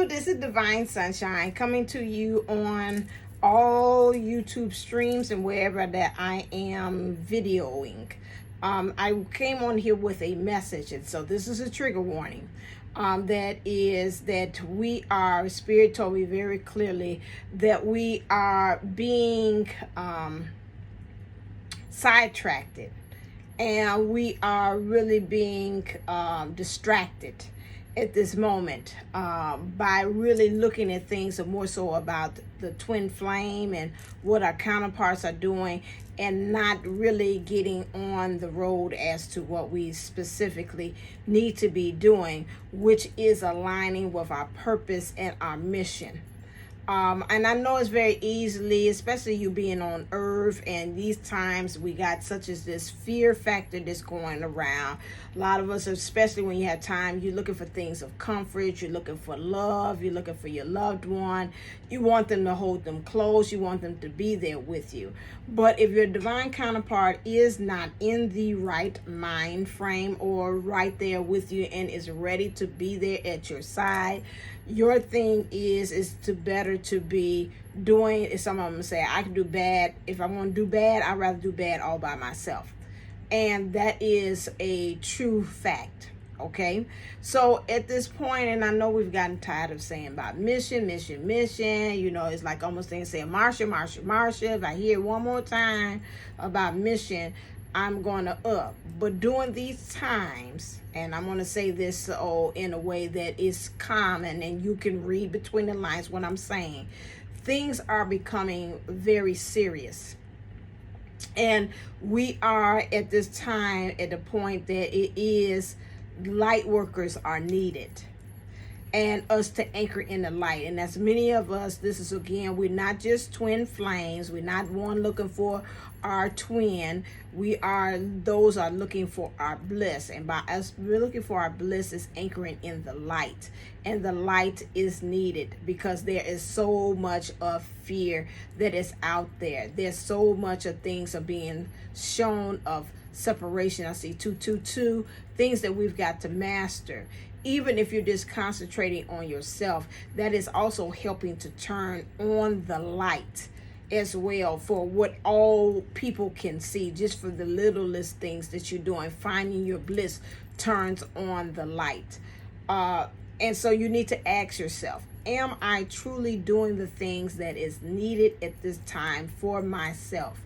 you. This is Divine Sunshine coming to you on all YouTube streams and wherever that I am videoing. I came on here with a message, and so this is a trigger warning. That is that we are, Spirit told me very clearly that we are being sidetracked, and we are really being distracted at this moment by really looking at things more so about the twin flame and what our counterparts are doing, and not really getting on the road as to what we specifically need to be doing, which is aligning with our purpose and our mission. And I know it's very easily, especially you being on earth, and these times we got such as this fear factor that's going around. A lot of us, especially when you have time, you're looking for things of comfort, you're looking for love, you're looking for your loved one. You want them to hold them close, you want them to be there with you. But if your divine counterpart is not in the right mind frame or right there with you and is ready to be there at your side, your thing is to better to be doing, some of them say, I can do bad. If I want to do bad, I'd rather do bad all by myself. And that is a true fact. Okay, so at this point, and I know we've gotten tired of saying about mission. You know, it's like almost saying Marsha. If I hear one more time about mission, I'm going to up. But during these times, and I'm going to say this in a way that is common and you can read between the lines what I'm saying, things are becoming very serious. And we are at this time at the point that it is light workers are needed, and us to anchor in the light. And as many of us, this is again, we're not just twin flames. We're not one looking for our twin. We are, those are looking for our bliss. And by us, we're looking for our bliss is anchoring in the light. And the light is needed because there is so much of fear that is out there. There's so much of things are being shown of separation. I see 222, things that we've got to master. Even if you're just concentrating on yourself, that is also helping to turn on the light as well for what all people can see. Just for the littlest things that you're doing, finding your bliss turns on the light. And so you need to ask yourself, am I truly doing the things that is needed at this time for myself?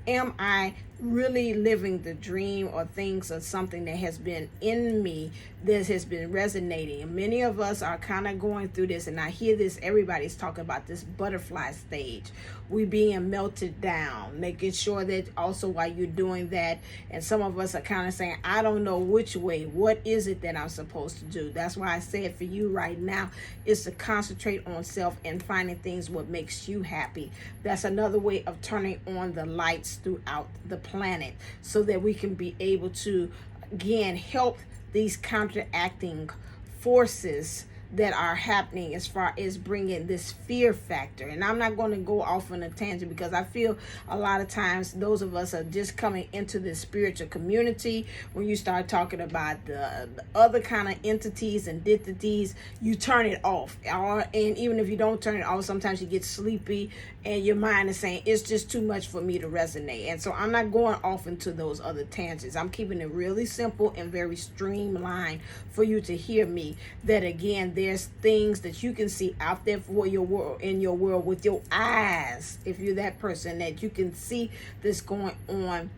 Am I really living the dream or things or something that has been in me that has been resonating? And many of us are kind of going through this, and I hear this, everybody's talking about this butterfly stage. We being melted down, making sure that also while you're doing that, and some of us are kind of saying, I don't know which way, what is it that I'm supposed to do? That's why I said for you right now is to concentrate on self and finding things what makes you happy. That's another way of turning on the lights throughout the planet so that we can be able to again help these counteracting forces that are happening as far as bringing this fear factor. And I'm not going to go off on a tangent because I feel a lot of times those of us are just coming into this spiritual community. When you start talking about the other kind of entities and entities, you turn it off. And even if you don't turn it off, sometimes you get sleepy and your mind is saying it's just too much for me to resonate. And so I'm not going off into those other tangents. I'm keeping it really simple and very streamlined for you to hear me. That again, there's things that you can see out there for your world, in your world with your eyes. If you're that person that you can see this going on,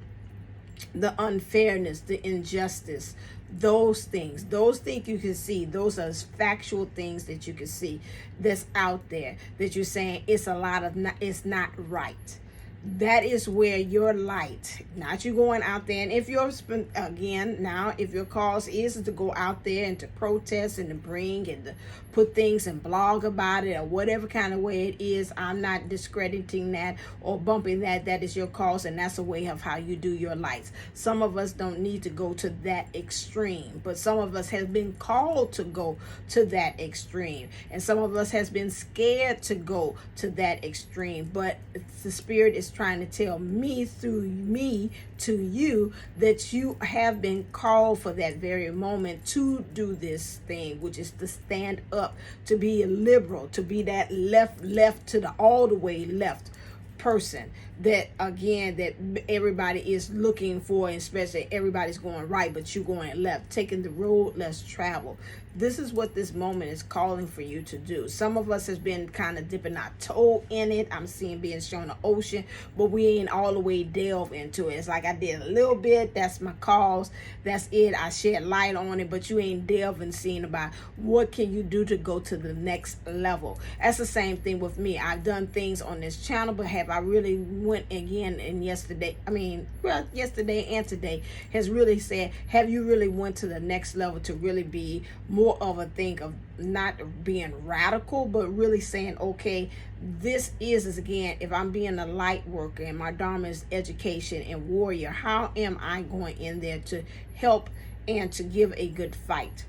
the unfairness, the injustice, those things you can see, those are factual things that you can see that's out there that you're saying it's a lot of it's not right. That is where your light, not you going out there. And if you're, again, now, if your cause is to go out there and to protest and to bring and to put things and blog about it or whatever kind of way it is, I'm not discrediting that or bumping that. That is your cause, and that's a way of how you do your lights. Some of us don't need to go to that extreme, but some of us have been called to go to that extreme. And some of us has been scared to go to that extreme, but the Spirit is is trying to tell me through me to you that you have been called for that very moment to do this thing, which is to stand up, to be a liberal, to be that left to the all the way left person that again that everybody is looking for, and especially everybody's going right but you going left, taking the road less traveled. This is what this moment is calling for you to do. Some of us has been kind of dipping our toe in it. I'm seeing being shown the ocean, but we ain't all the way delve into it. It's like I did a little bit, that's my cause, that's it, I shed light on it, but you ain't delving, seeing about what can you do to go to the next level. That's the same thing with me. I've done things on this channel, but have I really went again? And yesterday and today has really said, have you really went to the next level to really be more of a thing of not being radical, but really saying, okay, this is again, if I'm being a light worker and my dharma is education and warrior, how am I going in there to help and to give a good fight,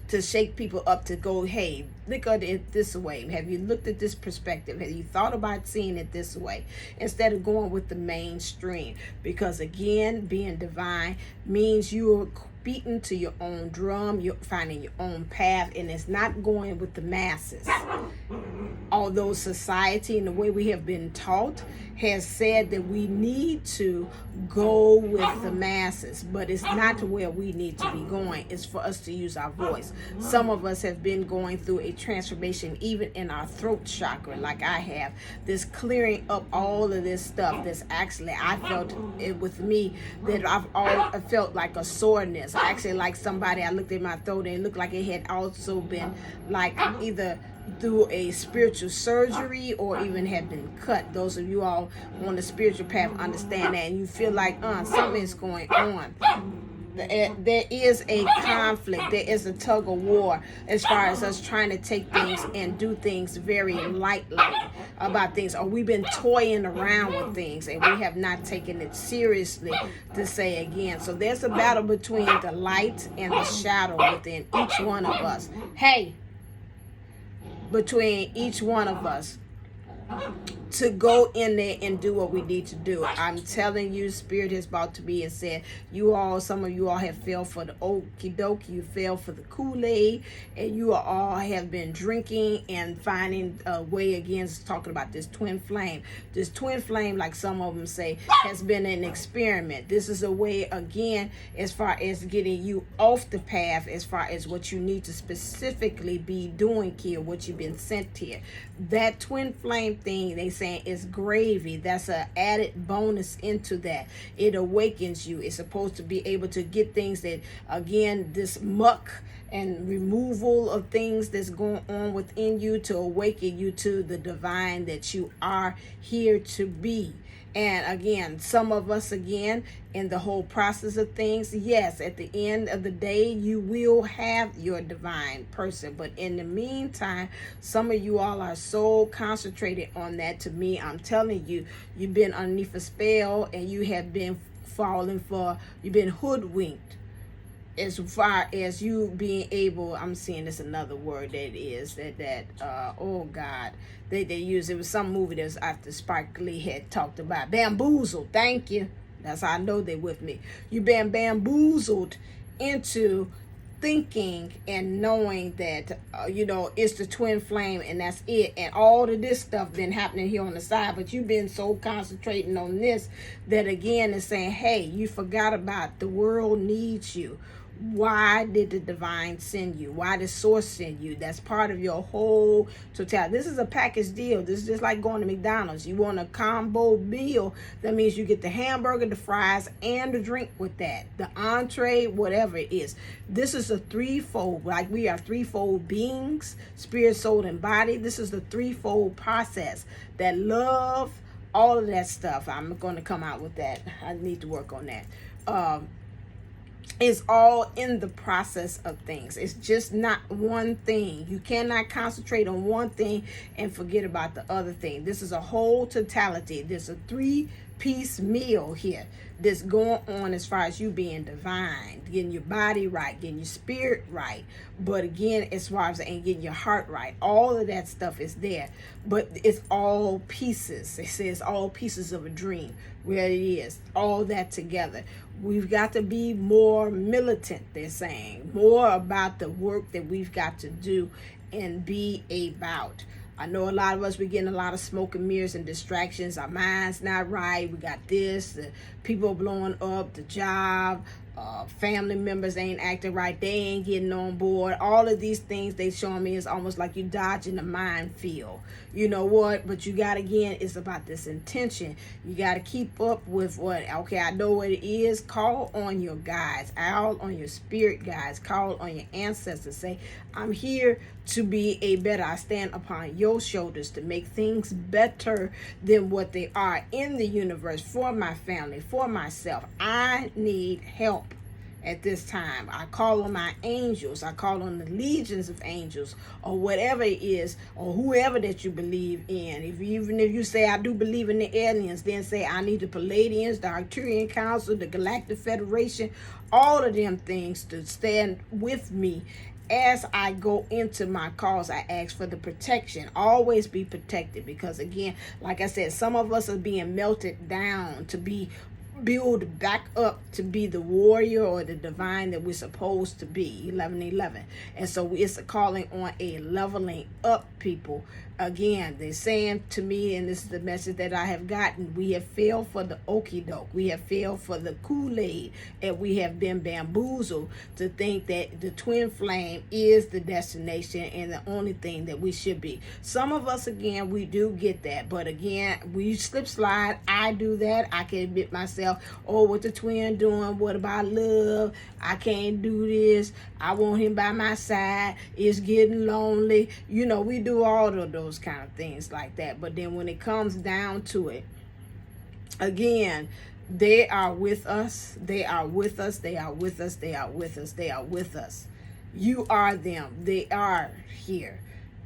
to shake people up, to go, hey, look at it this way. Have you looked at this perspective? Have you thought about seeing it this way instead of going with the mainstream? Because again, being divine means you're beating to your own drum, you're finding your own path, and it's not going with the masses. Although society and the way we have been taught has said that we need to go with the masses, but it's not to where we need to be going. It's for us to use our voice. Some of us have been going through a transformation even in our throat chakra, like I have, this clearing up all of this stuff that's actually, I felt it with me, that I felt like a soreness, actually like somebody, I looked at my throat and it looked like it had also been like either through a spiritual surgery or even have been cut. Those of you all on the spiritual path understand that, and you feel like something is going on. There is a conflict, there is a tug of war as far as us trying to take things and do things very lightly about things, or we've been toying around with things and we have not taken it seriously, to say again. So there's a battle between the light and the shadow within each one of us. Between each one of us, to go in there and do what we need to do. I'm telling you, Spirit is about to be and said, some of you all have fell for the okie dokie, you fell for the Kool-aid, and you all have been drinking and finding a way, again, talking about this twin flame. This twin flame, like some of them say, has been an experiment. This is a way, again, as far as getting you off the path, as far as what you need to specifically be doing here, what you've been sent here. That twin flame thing, they saying, is gravy. That's an added bonus into that. It awakens you. It's supposed to be able to get things that, again, this muck and removal of things that's going on within you, to awaken you to the divine that you are here to be. And again, some of us, again, in the whole process of things, yes, at the end of the day, you will have your divine person. But in the meantime, some of you all are so concentrated on that. To me, I'm telling you, you've been underneath a spell and you have been you've been hoodwinked. As far as you being able, I'm seeing this another word that is oh God, they use, it was some movie that was after Spike Lee had talked about bamboozled. Thank you. That's how I know they're with me. You've been bamboozled into thinking and knowing that it's the twin flame and that's it, and all of this stuff been happening here on the side, but you've been so concentrating on this that again is saying, hey, you forgot about the world needs you. Why did the divine send you? Why did source send you? That's part of your whole totality. This is a package deal. This is just like going to McDonald's. You want a combo meal. That means you get the hamburger, the fries, and the drink with that. The entree, whatever it is. This is a threefold. Like we are threefold beings, spirit, soul, and body. This is the threefold process. That love, all of that stuff. I'm going to come out with that. I need to work on that. It's all in the process of things. It's just not one thing. You cannot concentrate on one thing and forget about the other thing. This is a whole totality. There's a piecemeal here that's going on as far as you being divine, getting your body right, getting your spirit right. But again, as far as and getting your heart right, all of that stuff is there. But it's all pieces. It says all pieces of a dream, where it is, all that together. We've got to be more militant, they're saying, more about the work that we've got to do and be about. I know a lot of us, we're getting a lot of smoke and mirrors and distractions. Our mind's not right. We got this, the people blowing up, the job, family members ain't acting right. They ain't getting on board. All of these things they showing me is almost like you dodging the minefield. You know what? But you got, again, it's about this intention. You got to keep up with what, okay, I know what it is. Call on your guides, call on your spirit guides, call on your ancestors. Say, I'm here to be a better. I stand upon your shoulders to make things better than what they are in the universe, for my family, for myself. I need help at this time. I call on my angels. I call on the legions of angels, or whatever it is, or whoever that you believe in. Even if you say, I do believe in the aliens, then say, I need the Palladians, the Arcturian Council, the Galactic Federation, all of them things to stand with me. As I go into my calls, I ask for the protection. Always be protected, because again, like I said, some of us are being melted down to be build back up to be the warrior or the divine that we're supposed to be. 11:11. And so it's a calling on a leveling up, people. Again, they're saying to me, and this is the message that I have gotten, we have failed for the okie doke, we have failed for the Kool-aid, and we have been bamboozled to think that the twin flame is the destination and the only thing that we should be. Some of us, again, we do get that, but again, we slip slide. I do that. I can admit myself, oh, what the twin doing? What about love? I can't do this. I want him by my side. It's getting lonely. You know, we do all of those kind of things like that. But then when it comes down to it, again, they are with us. They are with us. They are with us. They are with us. They are with us. You are them. They are here.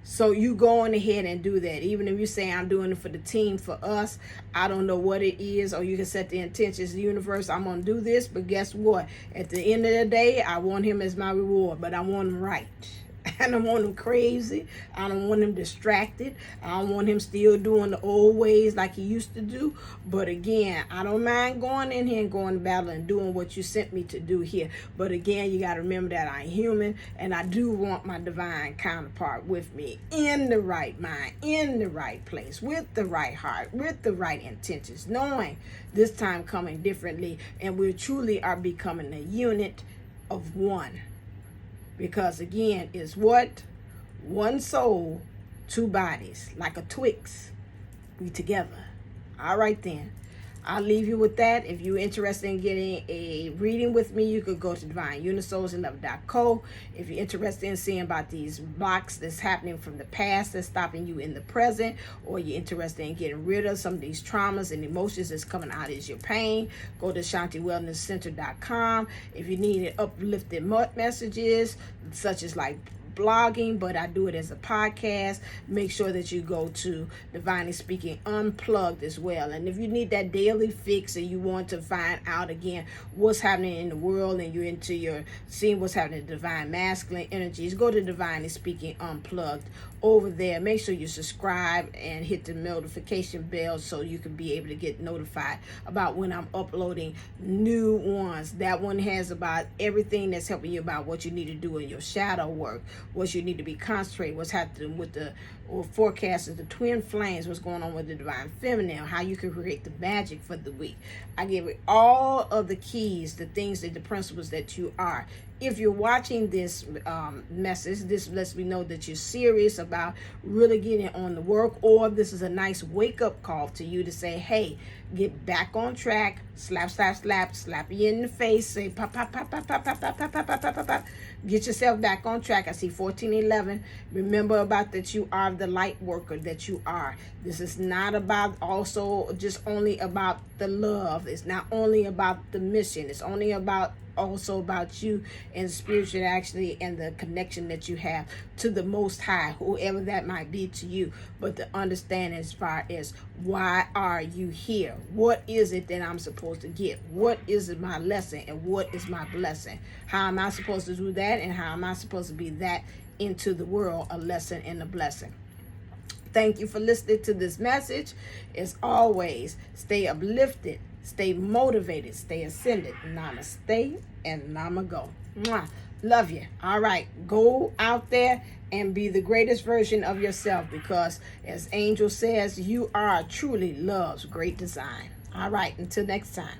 So you go on ahead and do that. Even if you say, I'm doing it for the team, for us, I don't know what it is, or you can set the intentions, the universe, I'm going to do this, but guess what? At the end of the day, I want him as my reward, but I want him right. I don't want him crazy. I don't want him distracted. I don't want him still doing the old ways like he used to do. But again, I don't mind going in here and going to battle and doing what you sent me to do here. But again, you got to remember that I'm human, and I do want my divine counterpart with me in the right mind, in the right place, with the right heart, with the right intentions, knowing this time coming differently, and we truly are becoming a unit of one. Because again, it's what? One soul, two bodies, like a Twix. We together. All right then. I'll leave you with that. If you're interested in getting a reading with me, you could go to divineunisoulsandlove.co. If you're interested in seeing about these blocks that's happening from the past that's stopping you in the present, or you're interested in getting rid of some of these traumas and emotions that's coming out as your pain, go to shantiwellnesscenter.com. If you need uplifted messages, such as like blogging, but I do it as a podcast, make sure that you go to Divinely Speaking Unplugged as well. And if you need that daily fix and you want to find out again what's happening in the world, and you're into your seeing what's happening in divine masculine energies, go to Divinely Speaking Unplugged over there. Make sure you subscribe and hit the notification bell so you can be able to get notified about when I'm uploading new ones. That one has about everything that's helping you about what you need to do in your shadow work, what you need to be concentrating, what's happening with the forecast of the twin flames, what's going on with the divine feminine, how you can create the magic for the week. I give it all of the keys, the things, that the principles that you are. If you're watching this message, this lets me know that you're serious about really getting on the work, or this is a nice wake-up call to you to say, hey, get back on track, slap, slap, slap, slap you in the face, say pop, pop, pop, pop, pop, pop, pop, pop, pop, pop, pop, pop. Get yourself back on track. I see 1411. Remember about that you are the light worker that you are. This is not about also just only about the love. It's not only about the mission. It's only about also about you and spirituality and the connection that you have to the Most High, whoever that might be to you. But to understand as far as why are you here? What is it that I'm supposed to get? What is my lesson and what is my blessing? How am I supposed to do that, and how am I supposed to be that into the world, a lesson and a blessing? Thank you for listening to this message. As always, stay uplifted, stay motivated, stay ascended. Namaste and Namago. Mwah. Love you. All right. Go out there and be the greatest version of yourself, because as Angel says, you are truly love's great design. All right. Until next time.